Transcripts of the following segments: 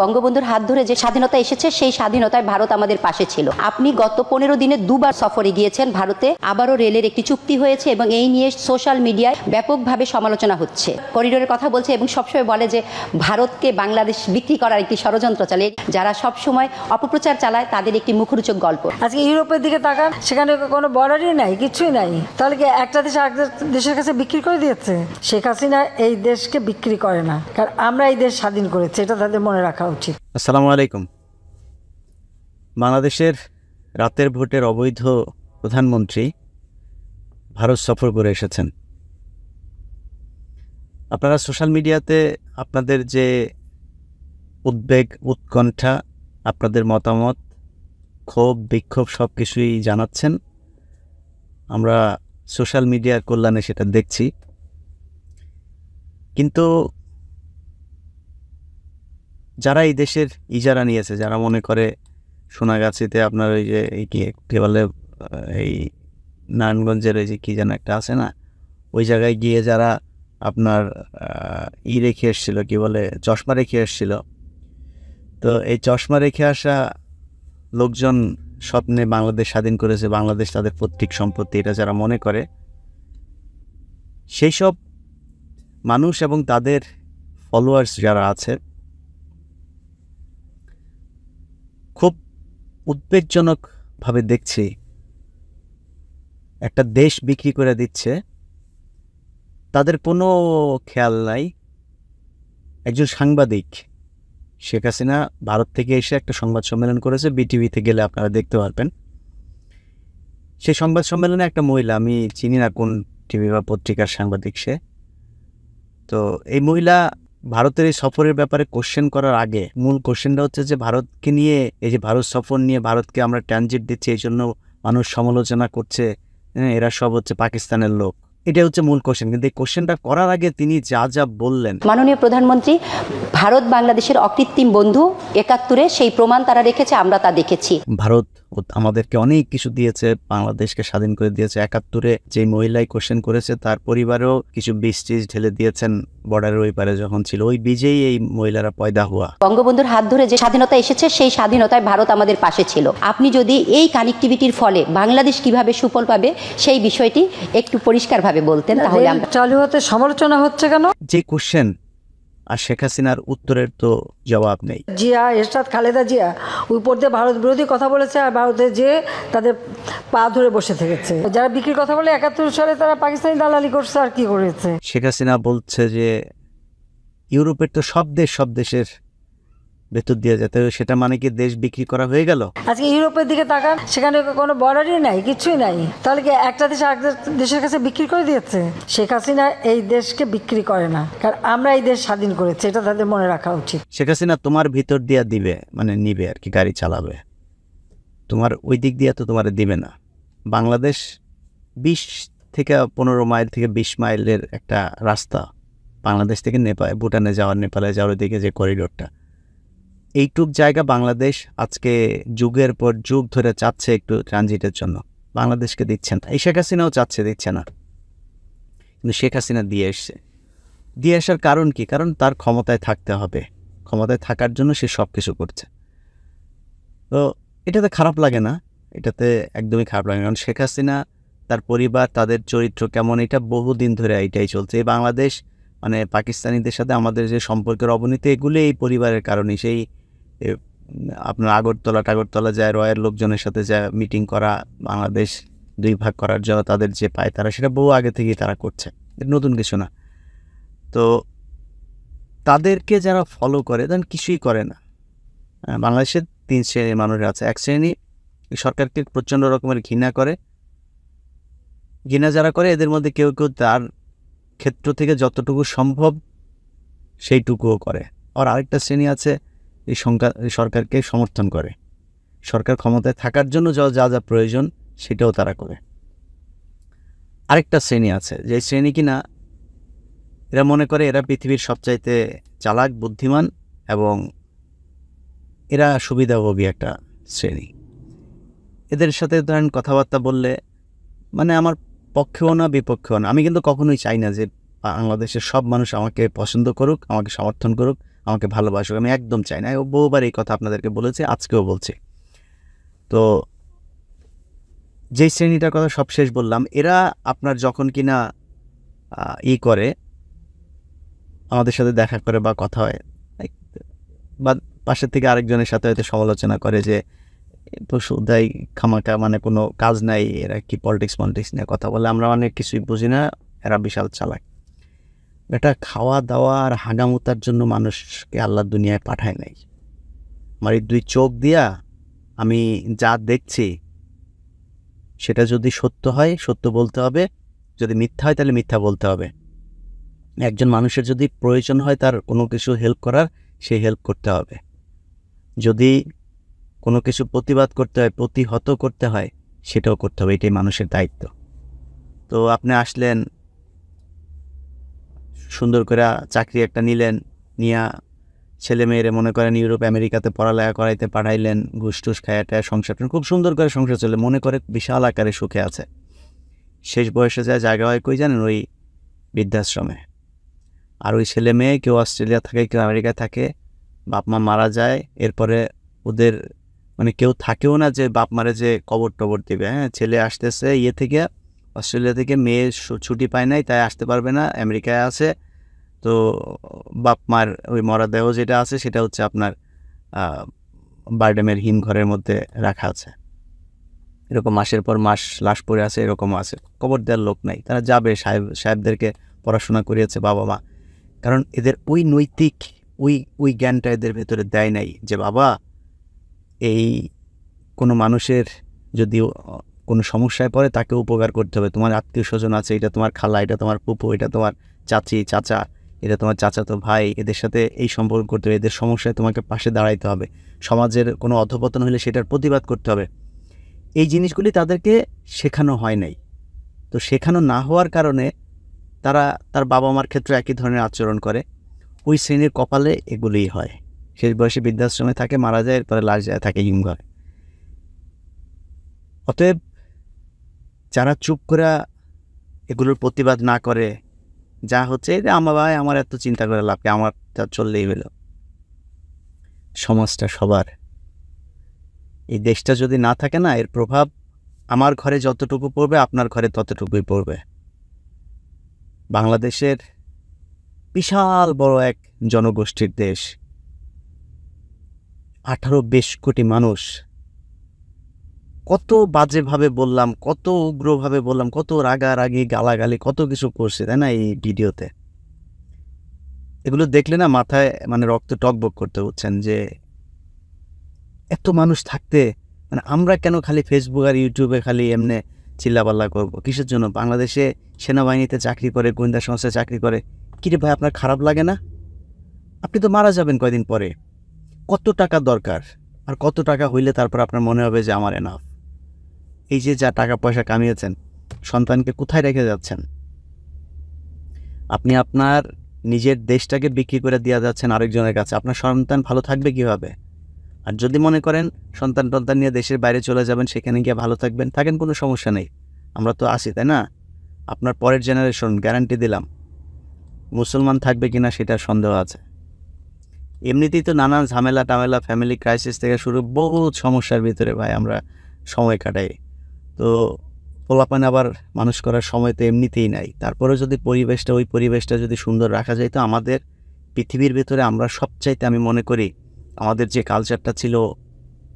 বঙ্গবন্ধুর হাত ধরে যে স্বাধীনতা এসেছে সেই স্বাধীনতায় ভারত আমাদের পাশে ছিল। আপনি গত 15 দিনে দুবার সফরে গিয়েছেন ভারতে, আবারও রেলের একটি চুক্তি হয়েছে এবং এই নিয়ে সোশ্যাল মিডিয়ায় ব্যাপকভাবে সমালোচনা হচ্ছে। করিডোরের কথা বলছে এবং সবসময় বলে যে ভারতকে বাংলাদেশ বিক্রি করার একটি ষড়যন্ত্র চলে। যারা সবসময় অপপ্রচার চালায় তাদের একটি মুখরোচক গল্প। আজকে ইউরোপের দিকে তাকান, সেখানে কোনো বর্ডারই নাই, কিছুই নাই। তাহলে কি একটা দেশ আরেকটা দেশের কাছে বিক্রি করে দিয়েছে? শেখ হাসিনা এই দেশকে বিক্রি করে না, কারণ আমরা এই দেশ স্বাধীন করেছি, এটা তাদের মনে রাখা উচিত। আসসালামু আলাইকুম। বাংলাদেশের রাতের ভোটের অবৈধ প্রধানমন্ত্রী ভারত সফর করে এসেছেন। আপনারা সোশ্যাল মিডিয়াতে আপনাদের যে উদ্বেগ, উৎকণ্ঠা, আপনাদের মতামত, ক্ষোভ, বিক্ষোভ সব কিছুই জানাচ্ছেন। আমরা সোশ্যাল মিডিয়ার কল্যাণে সেটা দেখছি। কিন্তু যারা এই দেশের ইজারা নিয়েছে, যারা মনে করে সোনাগাছিতে আপনার ওই যে এই কি বলে এই নারায়ণগঞ্জের ওই যে কি যেন একটা আছে না, ওই জায়গায় গিয়ে যারা আপনার রেখে এসেছিল, কি বলে চশমা রেখে এসেছিল, তো এই চশমা রেখে আসা লোকজন স্বপ্নে বাংলাদেশ স্বাধীন করেছে, বাংলাদেশ তাদের পৈতৃক সম্পত্তি, এটা যারা মনে করে, সেই সব মানুষ এবং তাদের ফলোয়ার্স যারা আছে খুব উদ্বেগজনকভাবে দেখছি একটা দেশ বিক্রি করে দিচ্ছে, তাদের কোনো খেয়াল নাই। একজন সাংবাদিক শেখ হাসিনা ভারত থেকে এসে একটা সংবাদ সম্মেলন করেছে, বিটিভিতে গেলে আপনারা দেখতে পারবেন। সেই সংবাদ সম্মেলনে একটা মহিলা, আমি চিনি না কোন টিভি বা পত্রিকার সাংবাদিক সে, তো এই মহিলা ভারতের এই সফরের ব্যাপারে কোশ্চেন করার আগে মূল কোশ্চেনটা হচ্ছে যে ভারতকে নিয়ে, এই যে ভারত সফর নিয়ে ভারতকে আমরা ট্রানজিট দিচ্ছি, এই জন্য মানুষ সমালোচনা করছে, এরা সব হচ্ছে পাকিস্তানের লোক, এটা হচ্ছে মূল কোশ্চেন। কিন্তু এই কোশ্চেনটা করার আগে তিনি যা যা বললেন, মাননীয় প্রধানমন্ত্রী ভারত বাংলাদেশের অকৃত্রিম বন্ধু, 71-এ সেই প্রমাণ তারা রেখেছে, আমরা তা দেখেছি। ভারত আমাদেরকে অনেক কিছু দিয়েছে, বাংলাদেশকে স্বাধীন করে দিয়েছে। 71-এ যে মহিলাই কোশ্চেন করেছে তার পরিবারেও কিছু বীজ টিজ ঢেলে দিয়েছেন বর্ডারের ওই পারে যখন ছিল, ওই বীজেই এই মহিলারা পয়দা হওয়া। বঙ্গবন্ধুর হাত ধরে যে স্বাধীনতা এসেছে সেই স্বাধীনতায় ভারত আমাদের পাশে ছিল। আপনি যদি এই কানেক্টিভিটির ফলে বাংলাদেশ কিভাবে সুফল পাবে সেই বিষয়টি একটু পরিষ্কারভাবে বলতেন তাহলে। চালু হতে সমালোচনা হচ্ছে কেন? যে কোশ্চেন আর শেখ হাসিনার উত্তরের তো জবাব নেই। জিয়া, এরশাদ, খালেদা জিয়া উপর দিয়ে ভারত বিরোধী কথা বলেছে, আর ভারতে যে তাদের পা ধরে বসে থেকেছে। যারা বিক্রির কথা বলে 71 সালে তারা পাকিস্তানি দালালি করছে, আর কি করেছে। শেখ হাসিনা বলছে যে ইউরোপের তো সব দেশের ভেতর দিয়ে যেতে, সেটা মানে কি দেশ বিক্রি করা হয়ে গেল? আজকে ইউরোপের দিকে তাকান, সেখানে কোনো বর্ডারই নাই, কিছুই নাই। তাহলে কি একটা দেশ আরেকটা দেশের কাছে বিক্রি করে দিয়েছে? শেখ হাসিনা এই দেশকে বিক্রি করে না, কারণ আমরা এই দেশ স্বাধীন করেছি, এটা তাদের মনে রাখা উচিত। শেখ হাসিনা তোমার ভিতর দিয়া দিবে, মানে নিবে আর কি, গাড়ি চালাবে, তোমার ওই দিক দিয়ে তো তোমার দিবে না। বাংলাদেশ 20 থেকে 15 মাইল থেকে 20 মাইলের একটা রাস্তা, বাংলাদেশ থেকে ভুটানে যাওয়ার, নেপালে যাওয়ার দিকে যে করিডোরটা, এইটুক জায়গা বাংলাদেশ আজকে যুগের পর যুগ ধরে চাচ্ছে একটু ট্রানজিটের জন্য, বাংলাদেশকে দিচ্ছেন না। এই শেখ হাসিনাও চাচ্ছে, দিচ্ছে না। কিন্তু শেখ হাসিনা দিয়ে এসছে। দিয়ে আসার কারণ কি? কারণ তার ক্ষমতায় থাকতে হবে, ক্ষমতায় থাকার জন্য সে সব কিছু করছে। তো এটাতে খারাপ লাগে না, এটাতে একদমই খারাপ লাগে না। কারণ শেখ হাসিনা, তার পরিবার, তাদের চরিত্র কেমন, এটা বহুদিন ধরে এইটাই চলছে। এই বাংলাদেশ মানে পাকিস্তানিদের সাথে আমাদের যে সম্পর্কের অবনতি, এগুলো এই পরিবারের কারণে। সেই আপনার আগরতলা যায়, রয়ের লোকজনের সাথে যায় মিটিং করা, বাংলাদেশ 2 ভাগ করার জন্য তাদের যে পায় তারা, সেটা বহু আগে থেকেই তারা করছে, নতুন কিছু না। তো তাদেরকে যারা ফলো করে, তখন কিছুই করে না। বাংলাদেশের 3 শ্রেণীর মানুষ আছে। এক শ্রেণী সরকারকে প্রচণ্ড রকমের ঘৃণা করে, ঘৃণা যারা করে এদের মধ্যে কেউ কেউ তার ক্ষেত্র থেকে যতটুকু সম্ভব সেইটুকুও করে। আর আরেকটা শ্রেণী আছে এই সরকারকে সমর্থন করে, সরকার ক্ষমতায় থাকার জন্য যা যা প্রয়োজন সেটাও তারা করে। আরেকটা শ্রেণী আছে, যে শ্রেণী কিনা এরা মনে করে এরা পৃথিবীর সবচাইতে চালাক, বুদ্ধিমান এবং এরা সুবিধাভোগী একটা শ্রেণী। এদের সাথে ধরেন কথাবার্তা বললে, মানে আমার পক্ষেও না বিপক্ষেও না, আমি কিন্তু কখনোই চাই না যে বাংলাদেশের সব মানুষ আমাকে পছন্দ করুক, আমাকে সমর্থন করুক, আমাকে ভালোবাসুক, আমি একদম চাই না। বহুবার এই কথা আপনাদেরকে বলেছি, আজকেও বলছি। তো যেই শ্রেণীটার কথা সবশেষ বললাম, এরা আপনার যখন কিনা করে আমাদের সাথে দেখা করে বা কথা হয়, বা পাশের থেকে আরেকজনের সাথে হয়তো সমালোচনা করে যে পশুদাই খামাকা, মানে কোনো কাজ নাই, এরা কি পলিটিক্স নিয়ে কথা বলে, আমরা অনেক কিছুই বুঝি না, এরা বিশাল চালাক। এটা খাওয়া দাওয়া আর হাগামুতার জন্য মানুষকে আল্লাহ দুনিয়ায় পাঠায় নাই। আমার এই 2 চোখ দিয়া আমি যা দেখছি সেটা যদি সত্য হয় সত্য বলতে হবে, যদি মিথ্যা হয় তাহলে মিথ্যা বলতে হবে। একজন মানুষের যদি প্রয়োজন হয় তার কোনো কিছু হেল্প করার, সে হেল্প করতে হবে। যদি কোনো কিছু প্রতিবাদ করতে হয়, প্রতিহত করতে হয়, সেটাও করতে হবে। এটাই মানুষের দায়িত্ব। তো আপনি আসলেন, সুন্দর করে চাকরি একটা নিলেন, নিয়া ছেলে মেয়েরে মনে করেন ইউরোপ আমেরিকাতে পড়ালেখা করাইতে পাঠাইলেন, ঘুষ টুস খায়াটা সংসার খুব সুন্দর করে সংসার চলে, মনে করে বিশাল আকারে সুখে আছে। শেষ বয়সে যায় জায়গা হয় কই জানেন? ওই বৃদ্ধাশ্রমে। আর ওই ছেলে মেয়ে কেউ অস্ট্রেলিয়া থাকে, কেউ আমেরিকায় থাকে, বাপ মা মারা যায়, এরপরে ওদের মানে কেউ থাকেও না যে বাপ মারে যে কবর টবর দিবে। হ্যাঁ, ছেলে আসতেছে থেকে অস্ট্রেলিয়া থেকে, মেয়ে ছুটি পায় নাই তাই আসতে পারবে না, আমেরিকায় আছে। তো বাপ মার ওই মরাদেহ যেটা আছে সেটা হচ্ছে আপনার বারডেমের হিমঘরের মধ্যে রাখা আছে। এরকম মাসের পর মাস লাশ পড়ে আছে, এরকমও আছে। কবর দেওয়ার লোক নাই, তারা যাবে, সাহেবদেরকে পড়াশোনা করিয়েছে বাবা মা, কারণ এদের ওই নৈতিক ওই জ্ঞানটা এদের ভেতরে দেয় নাই যে বাবা, এই কোনো মানুষের যদি কোনো সমস্যায় পড়ে তাকে উপকার করতে হবে। তোমার আত্মীয় স্বজন আছে, এটা তোমার খালা, এটা তোমার ফুপু, এটা তোমার চাচি চাচা, এটা তোমার চাচাতো ভাই, এদের সাথে এই সম্পর্ক করতে হবে, এদের সমস্যায় তোমাকে পাশে দাঁড়াইতে হবে। সমাজের কোনো অধপতন হলে সেটার প্রতিবাদ করতে হবে। এই জিনিসগুলি তাদেরকে শেখানো হয় নাই। তো শেখানো না হওয়ার কারণে তারা তার বাবা মার ক্ষেত্রে একই ধরনের আচরণ করে। ওই শ্রেণীর কপালে এগুলিই হয়। শেষ বয়সে বৃদ্ধাশ্রমে থাকে, মারা যায়, এরপরে লাশ যায় থাকে হিমঘরে। অতএব যারা চুপ করে এগুলোর প্রতিবাদ না করে, যা হচ্ছে যে আমার এত চিন্তা করে লাভ কি, আমার যা চললেই হলো। সমাজটা সবার। এই দেশটা যদি না থাকে না, এর প্রভাব আমার ঘরে যতটুকু পড়বে আপনার ঘরে ততটুকুই পড়বে। বাংলাদেশের বিশাল বড় এক জনগোষ্ঠীর দেশ, 18-20 কোটি মানুষ। কত বাজেভাবে বললাম, কত উগ্রভাবে বললাম, কত রাগারাগি গালাগালি, কত কিছু করছে, তাই না? এই ভিডিওতে এগুলো দেখলে না মাথায় মানে রক্ত টকবক করতে, বুঝছেন? যে এত মানুষ থাকতে মানে আমরা কেন খালি ফেসবুক আর ইউটিউবে খালি এমনি চিল্লাপাল্লা করবো? কিসের জন্য? বাংলাদেশে সেনাবাহিনীতে চাকরি করে, গোয়েন্দা সংস্থায় চাকরি করে, কিরে ভাই আপনার খারাপ লাগে না? আপনি তো মারা যাবেন কয়দিন পরে। কত টাকা দরকার, আর কত টাকা হইলে তারপর আপনার মনে হবে যে আমার এনাফ? এই যে যা টাকা পয়সা কামিয়েছেন, সন্তানকে কোথায় রেখে যাচ্ছেন? আপনি আপনার নিজের দেশটাকে বিক্রি করে দিয়ে যাচ্ছেন আরেকজনের কাছে। আপনার সন্তান ভালো থাকবে কিভাবে? আর যদি মনে করেন সন্তান নিয়ে দেশের বাইরে চলে যাবেন, সেখানে গিয়ে ভালো থাকবেন, থাকেন, কোনো সমস্যা নেই, আমরা তো আছি, তাই না? আপনার পরের জেনারেশন, গ্যারান্টি দিলাম, মুসলমান থাকবে কিনা সেটা সন্দেহ আছে। এমনিতেই তো নানান ঝামেলা টামেলা, ফ্যামিলি ক্রাইসিস থেকে শুরু বহুত সমস্যার ভিতরে ভাই আমরা সময় কাটাই। তো পোলাপান আবার মানুষ করার সময় তো এমনিতেই নাই। তারপরে যদি ওই পরিবেশটা যদি সুন্দর রাখা যায়, তো আমাদের পৃথিবীর ভিতরে আমরা সবচাইতে, আমি মনে করি আমাদের যে কালচারটা ছিল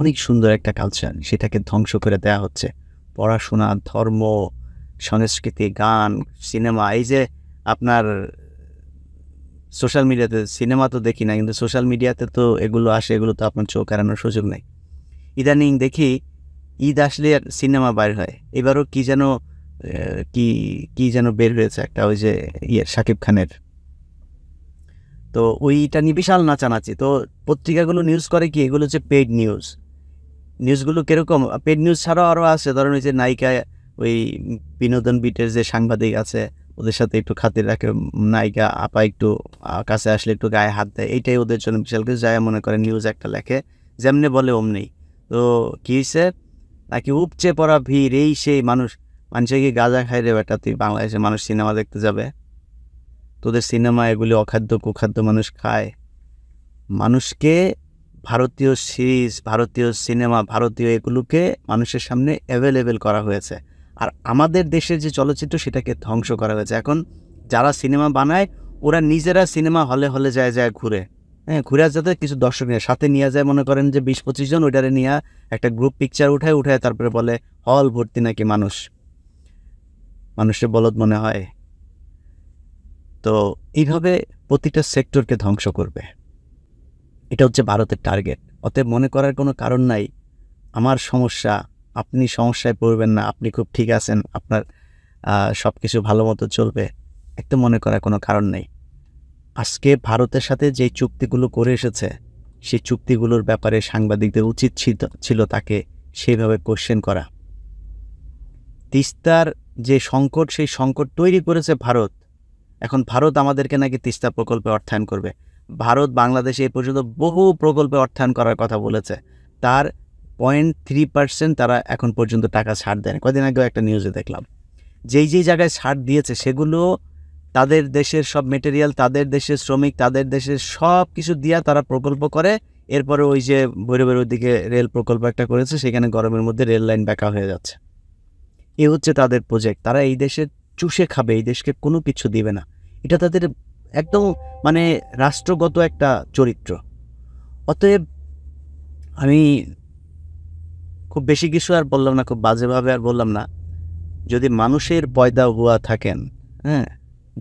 অনেক সুন্দর একটা কালচার, সেটাকে ধ্বংস করে দেওয়া হচ্ছে। পড়াশোনা, ধর্ম, সংস্কৃতি, গান, সিনেমা, এই যে আপনার সোশ্যাল মিডিয়াতে, সিনেমা তো দেখি না কিন্তু সোশ্যাল মিডিয়াতে তো এগুলো আসে, এগুলো তো আপনার চোখ এড়ানোর সুযোগ নেই। ইদানিং দেখি ঈদ আসলে সিনেমা বাইর হয়। এবারও কি যেন বের হয়েছে একটা, ওই যে শাকিব খানের, তো ওইটা নিয়ে বিশাল নাচানাচি। তো পত্রিকাগুলো নিউজ করে কি, এগুলো হচ্ছে পেইড নিউজগুলো কীরকম? পেইড নিউজ ছাড়াও আরও আছে, ধরেন ওই যে নায়িকা, ওই বিনোদন বিটের যে সাংবাদিক আছে ওদের সাথে একটু খাতির রাখে, নায়িকা আপা একটু কাছে আসলে একটু গায়ে হাত দেয়, এইটাই ওদের জন্য বিশাল কিছু। যায় মনে করে নিউজ একটা লেখে, যেমনি বলে অমনি। তো কী হয়েছে নাকি, উপচে পড়া ভিড়, এই সেই মানুষে কি গাঁজা খাই রে বেটা, তুই বাংলাদেশে মানুষ সিনেমা দেখতে যাবে? তোদের সিনেমা এগুলি অখাদ্য কুখাদ্য মানুষ খায়, মানুষকে ভারতীয় সিরিজ, ভারতীয় সিনেমা, ভারতীয় এগুলোকে মানুষের সামনে অ্যাভেলেবেল করা হয়েছে। আর আমাদের দেশের যে চলচ্চিত্র সেটাকে ধ্বংস করা হয়েছে। এখন যারা সিনেমা বানায় ওরা নিজেরা সিনেমা হলে হলে যায় ঘুরে, হ্যাঁ, ঘুরে যাতে কিছু দর্শক নিয়ে সাথে নিয়ে যায়, মনে করেন যে 20-25 জন, ওইটারে নিয়ে একটা গ্রুপ পিকচার উঠায় তারপরে বলে হল ভর্তি নাকি মানুষের বলদ মনে হয়। তো এইভাবে প্রতিটা সেক্টরকে ধ্বংস করবে, এটা হচ্ছে ভারতের টার্গেট। অতএব মনে করার কোনো কারণ নাই আমার সমস্যা, আপনি সমস্যায় পড়বেন না, আপনি খুব ঠিক আছেন, আপনার সব কিছু ভালো মতো চলবে, একদম মনে করার কোনো কারণ নেই। আজকে ভারতের সাথে যে চুক্তিগুলো করে এসেছে সেই চুক্তিগুলোর ব্যাপারে সাংবাদিকদের উচিত ছিল তাকে সেইভাবে কোশ্চেন করা। তিস্তার যে সংকট, সেই সংকট তৈরি করেছে ভারত। এখন ভারত আমাদেরকে নাকি তিস্তা প্রকল্পে অর্থায়ন করবে। ভারত বাংলাদেশে এ পর্যন্ত বহু প্রকল্পে অর্থায়ন করার কথা বলেছে, তার 0.3% তারা এখন পর্যন্ত টাকা ছাড় দেয়। কদিন আগেও একটা নিউজে দেখলাম যেই জায়গায় ছাড় দিয়েছে সেগুলো তাদের দেশের সব মেটেরিয়াল, তাদের দেশের শ্রমিক, তাদের দেশের সব কিছু দিয়া তারা প্রকল্প করে। এরপরে ওই যে ভৈরবের ওইদিকে রেল প্রকল্প একটা করেছে, সেখানে গরমের মধ্যে রেল লাইন বেঁকা হয়ে যাচ্ছে। এ হচ্ছে তাদের প্রজেক্ট। তারা এই দেশের চুষে খাবে, এই দেশকে কোনো কিছু দিবে না। এটা তাদের একদম মানে রাষ্ট্রগত একটা চরিত্র। অতএব আমি খুব বেশি কিছু আর বললাম না, খুব বাজেভাবে আর বললাম না। যদি মানুষের পয়দা হুয়া থাকেন, হ্যাঁ,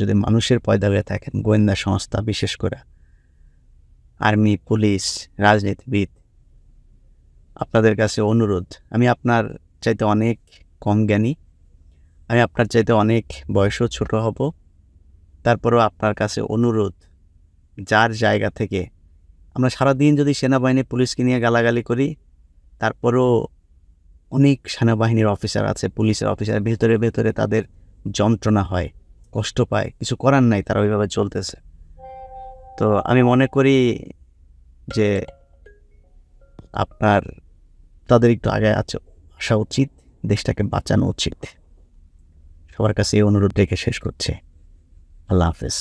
যদি মানুষের পয়দা হয়ে থাকেন, গোয়েন্দা সংস্থা বিশেষ করে আর্মি, পুলিশ, রাজনীতিবিদ, আপনাদের কাছে অনুরোধ, আমি আপনার চাইতে অনেক কম জ্ঞানী, আমি আপনার চাইতে অনেক বয়সও ছোট হব, তারপরেও আপনার কাছে অনুরোধ, যার জায়গা থেকে আমরা সারাদিন যদি সেনাবাহিনী পুলিশকে নিয়ে গালাগালি করি, তারপরেও অনেক সেনাবাহিনীর অফিসার আছে, পুলিশের অফিসার, ভেতরে তাদের যন্ত্রণা হয়, কষ্ট পায়, কিছু করার নাই, তারা ওইভাবে চলতেছে। তো আমি মনে করি যে আপনার তাদের একটু আগে আসা উচিত, দেশটাকে বাঁচানো উচিত। সবার কাছে এই অনুরোধ রেখে শেষ করছি। আল্লাহ হাফেজ।